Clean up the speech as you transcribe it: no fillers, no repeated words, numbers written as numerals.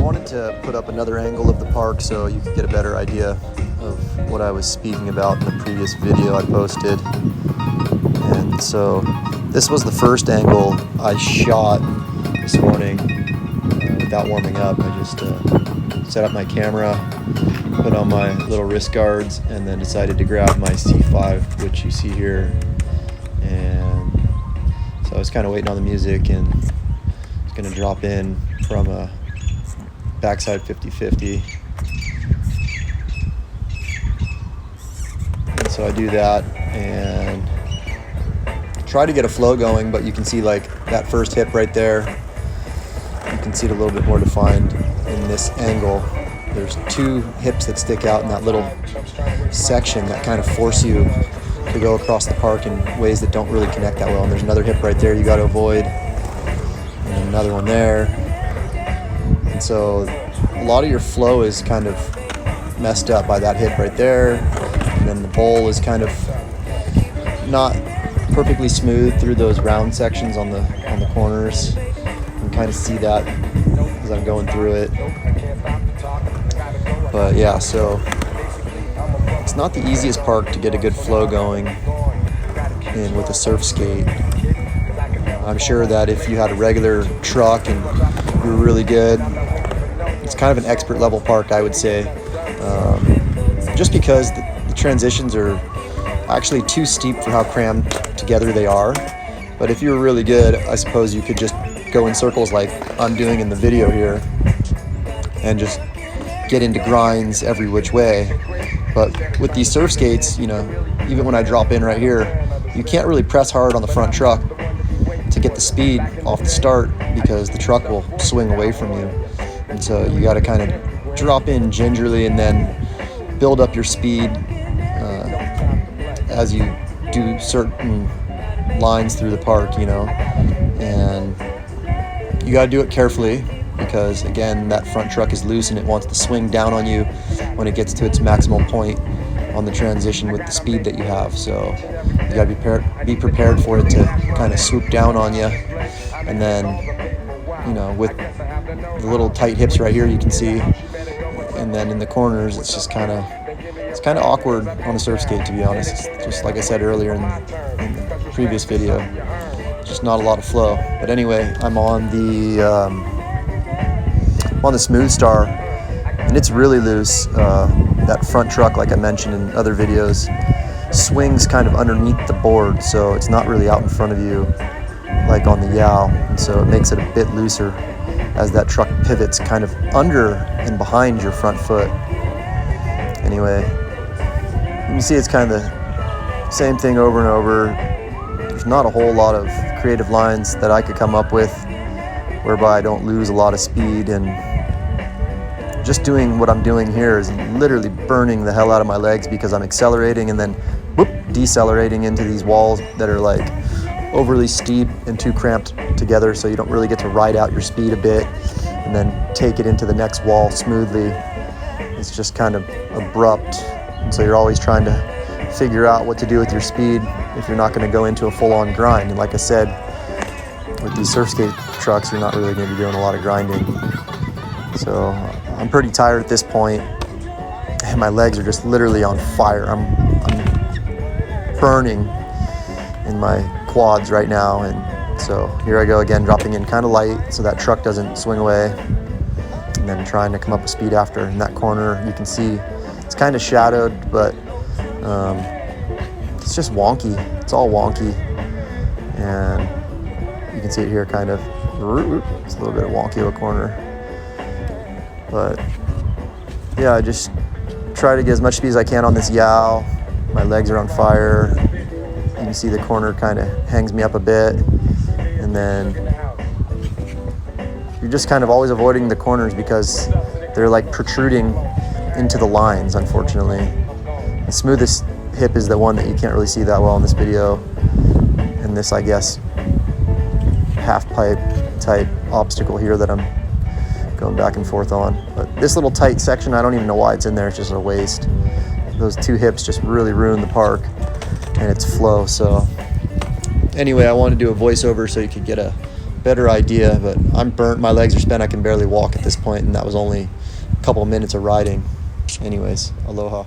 wanted to put up another angle of the park so you could get a better idea of what I was speaking about in the previous video I posted. And so this was the first angle I shot this morning without warming up. I just set up my camera, put on my little wrist guards, and then decided to grab my C5, which you see here. And so I was kind of waiting on the music, and it's going to drop in from a backside 50-50. And so I do that and try to get a flow going, but you can see like that first hip right there. You can see it a little bit more defined in this angle. There's two hips that stick out in that little section that kind of force you to go across the park in ways that don't really connect that well. And there's another hip right there you got to avoid, and another one there. And so a lot of your flow is kind of messed up by that hip right there, and then the bowl is kind of not perfectly smooth through those round sections on the corners. You can kind of see that as I'm going through it. But yeah, so it's not the easiest park to get a good flow going in with a surf skate. I'm sure that if you had a regular truck and you were really good, it's kind of an expert level park, I would say, just because the transitions are actually too steep for how crammed together they are. But if you were really good, I suppose you could just go in circles like I'm doing in the video here and just get into grinds every which way. But with these surf skates, you know, even when I drop in right here, you can't really press hard on the front truck to get the speed off the start because the truck will swing away from you. And so you got to kind of drop in gingerly and then build up your speed as you do certain lines through the park, you know. And you got to do it carefully because, again, that front truck is loose and it wants to swing down on you when it gets to its maximal point on the transition with the speed that you have. So you got to be prepared for it to kind of swoop down on you. And then, you know, with the little tight hips right here, you can see, and then in the corners, it's just kind of awkward on a surf skate, to be honest. It's just like I said earlier in the previous video, just not a lot of flow. But anyway, I'm on the Smooth Star, and it's really loose. That front truck, like I mentioned in other videos, swings kind of underneath the board, so it's not really out in front of you like on the Yow, and so it makes it a bit looser as that truck pivots kind of under and behind your front foot. Anyway, you can see it's kind of the same thing over and over. There's not a whole lot of creative lines that I could come up with whereby I don't lose a lot of speed, and just doing what I'm doing here is literally burning the hell out of my legs because I'm accelerating and then whoop, decelerating into these walls that are like overly steep and too cramped together, so you don't really get to ride out your speed a bit and then take it into the next wall smoothly. It's just kind of abrupt, and so you're always trying to figure out what to do with your speed if you're not going to go into a full-on grind. And like I said, with these surf skate trucks, you're not really going to be doing a lot of grinding. So I'm pretty tired at this point, and my legs are just literally on fire. I'm burning in my quads right now, and so here I go again, dropping in kind of light so that truck doesn't swing away, and then trying to come up with speed after. In that corner, you can see it's kind of shadowed, but it's just wonky. It's all wonky, and you can see it here kind of. It's a little bit of wonky of a corner, but yeah, I just try to get as much speed as I can on this Yow. My legs are on fire. You can see the corner kind of hangs me up a bit, and then you're just kind of always avoiding the corners because they're like protruding into the lines, unfortunately. The smoothest hip is the one that you can't really see that well in this video, and this, I guess, half pipe type obstacle here that I'm going back and forth on. But this little tight section, I don't even know why it's in there. It's just a waste. Those two hips just really ruin the park and its flow. So anyway, I wanted to do a voiceover so you could get a better idea, but I'm burnt, my legs are spent, I can barely walk at this point, and that was only a couple minutes of riding. Anyways, aloha.